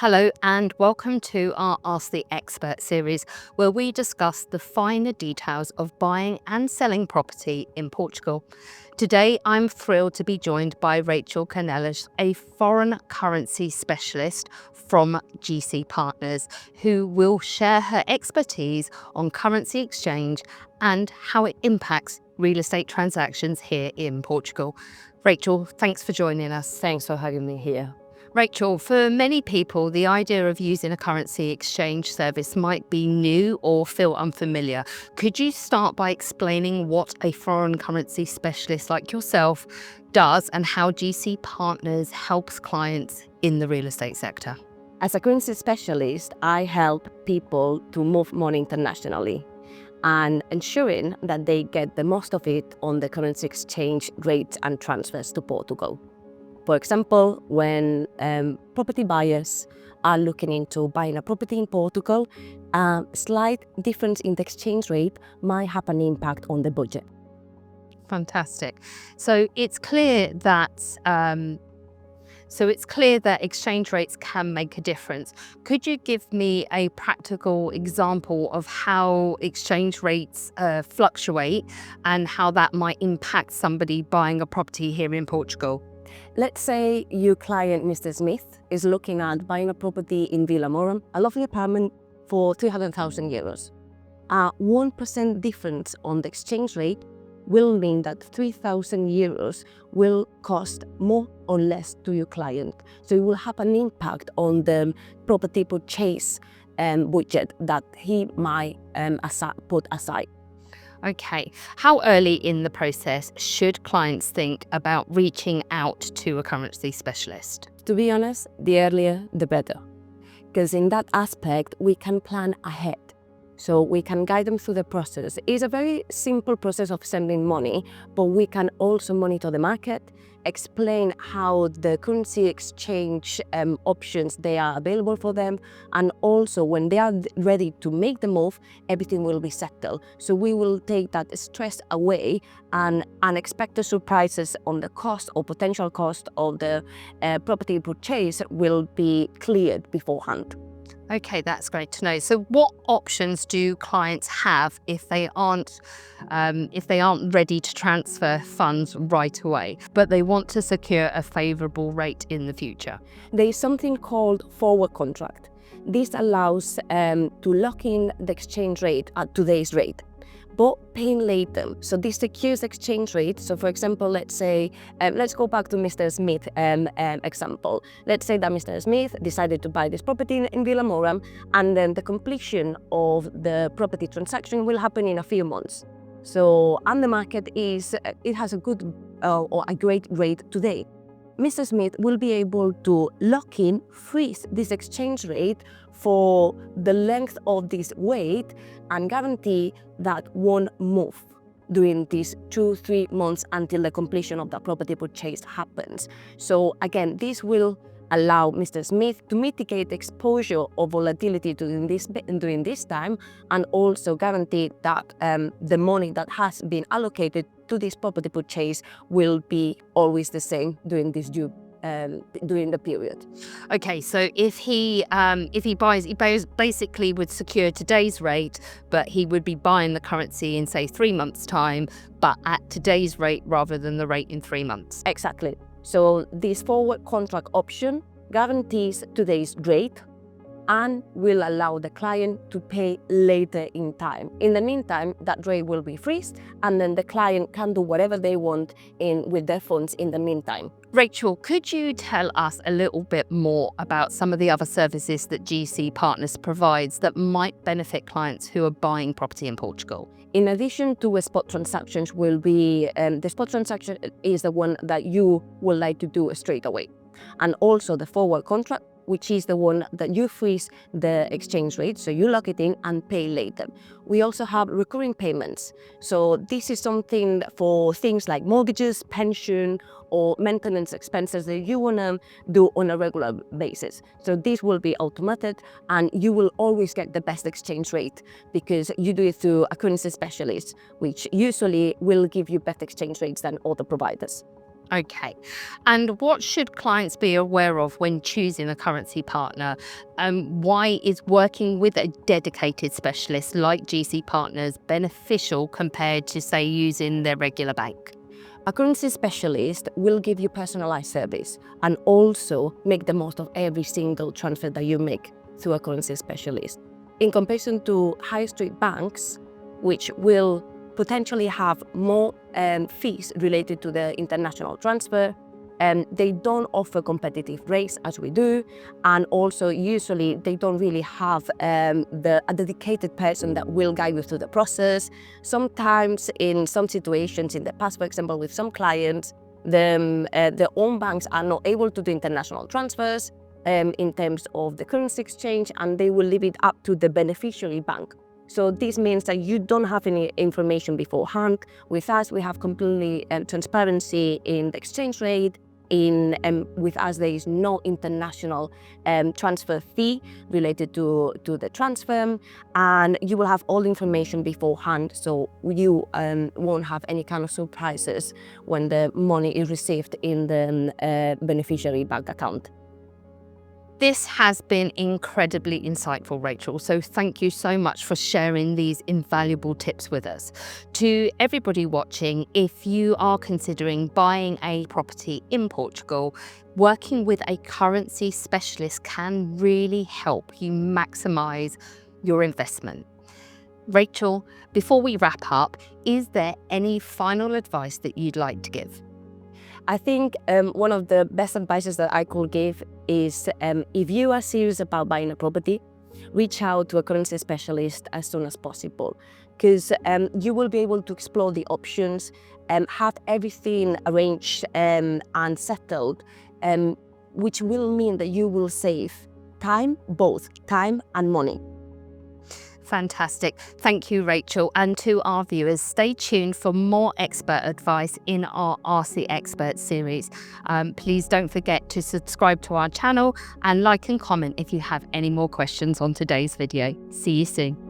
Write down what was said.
Hello, and welcome to our Ask the Expert series, where we discuss the finer details of buying and selling property in Portugal. Today, I'm thrilled to be joined by Rachel Canales, a foreign currency specialist from GC Partners, who will share her expertise on currency exchange and how it impacts real estate transactions here in Portugal. Rachel, thanks for joining us. Thanks for having me here. Rachel, for many people, the idea of using a currency exchange service might be new or feel unfamiliar. Could you start by explaining what a foreign currency specialist like yourself does and how GC Partners helps clients in the real estate sector? As a currency specialist, I help people to move money internationally and ensuring that they get the most of it on the currency exchange rates and transfers to Portugal. For example, when property buyers are looking into buying a property in Portugal, a slight difference in the exchange rate might have an impact on the budget. Fantastic. So it's clear that exchange rates can make a difference. Could you give me a practical example of how exchange rates fluctuate and how that might impact somebody buying a property here in Portugal? Let's say your client, Mr. Smith, is looking at buying a property in Villa Moram, a lovely apartment for 300,000 euros. A 1% difference on the exchange rate will mean that 3,000 euros will cost more or less to your client. So it will have an impact on the property purchase budget that he might put aside. Okay. How early in the process should clients think about reaching out to a currency specialist? To be honest, the earlier the better, because in that aspect we can plan ahead. So we can guide them through the process. It's a very simple process of sending money, but we can also monitor the market, explain how the currency exchange options they are available for them, and also when they are ready to make the move, everything will be settled. So we will take that stress away, and unexpected surprises on the cost or potential cost of the property purchase will be cleared beforehand. Okay, that's great to know. So what options do clients have if they aren't ready to transfer funds right away, but they want to secure a favorable rate in the future? There is something called forward contract. This allows to lock in the exchange rate at today's rate, but paying later. So this secures exchange rate. So for example, let's say, let's go back to Mr. Smith example. Let's say that Mr. Smith decided to buy this property in Villa Moram, and then the completion of the property transaction will happen in a few months. So, and the market it has a good or a great rate today. Mr. Smith will be able to lock in, freeze this exchange rate for the length of this wait and guarantee that won't move during these 2-3 months until the completion of the property purchase happens. So again, this will allow Mr. Smith to mitigate the exposure of volatility during this time, and also guarantee that the money that has been allocated to this property purchase will be always the same during during the period. Okay, so if he basically would secure today's rate, but he would be buying the currency in say 3 months' time, but at today's rate rather than the rate in 3 months. Exactly. So this forward contract option guarantees today's rate and will allow the client to pay later in time. In the meantime, that rate will be freezed, and then the client can do whatever they want with their funds in the meantime. Rachel, could you tell us a little bit more about some of the other services that GC Partners provides that might benefit clients who are buying property in Portugal? In addition to a spot transactions, will be the spot transaction is the one that you would like to do straight away, and also the forward contract, which is the one that you freeze the exchange rate, so you lock it in and pay later. We also have recurring payments. So this is something for things like mortgages, pension, or maintenance expenses that you want to do on a regular basis. So this will be automated, and you will always get the best exchange rate because you do it through a currency specialist, which usually will give you better exchange rates than other providers. Okay. And what should clients be aware of when choosing a currency partner? Why is working with a dedicated specialist like GC Partners beneficial compared to, say, using their regular bank? A currency specialist will give you personalized service and also make the most of every single transfer that you make through a currency specialist. In comparison to high street banks, which will potentially have more fees related to the international transfer, they don't offer competitive rates as we do, and also usually they don't really have a dedicated person that will guide you through the process. Sometimes in some situations in the past, for example, with some clients, their own banks are not able to do international transfers in terms of the currency exchange, and they will leave it up to the beneficiary bank. So this means that you don't have any information beforehand. With us, we have completely transparency in the exchange rate. With us, there is no international transfer fee related to the transfer, and you will have all the information beforehand, so you won't have any kind of surprises when the money is received in the beneficiary bank account. This has been incredibly insightful, Rachel. So thank you so much for sharing these invaluable tips with us. To everybody watching, if you are considering buying a property in Portugal, working with a currency specialist can really help you maximize your investment. Rachel, before we wrap up, is there any final advice that you'd like to give? I think one of the best advices that I could give is if you are serious about buying a property, reach out to a currency specialist as soon as possible, because you will be able to explore the options, have everything arranged and settled, which will mean that you will save time, both time and money. Fantastic. Thank you, Rachel. And to our viewers, stay tuned for more expert advice in our Ask the Expert series. Please don't forget to subscribe to our channel and like and comment if you have any more questions on today's video. See you soon.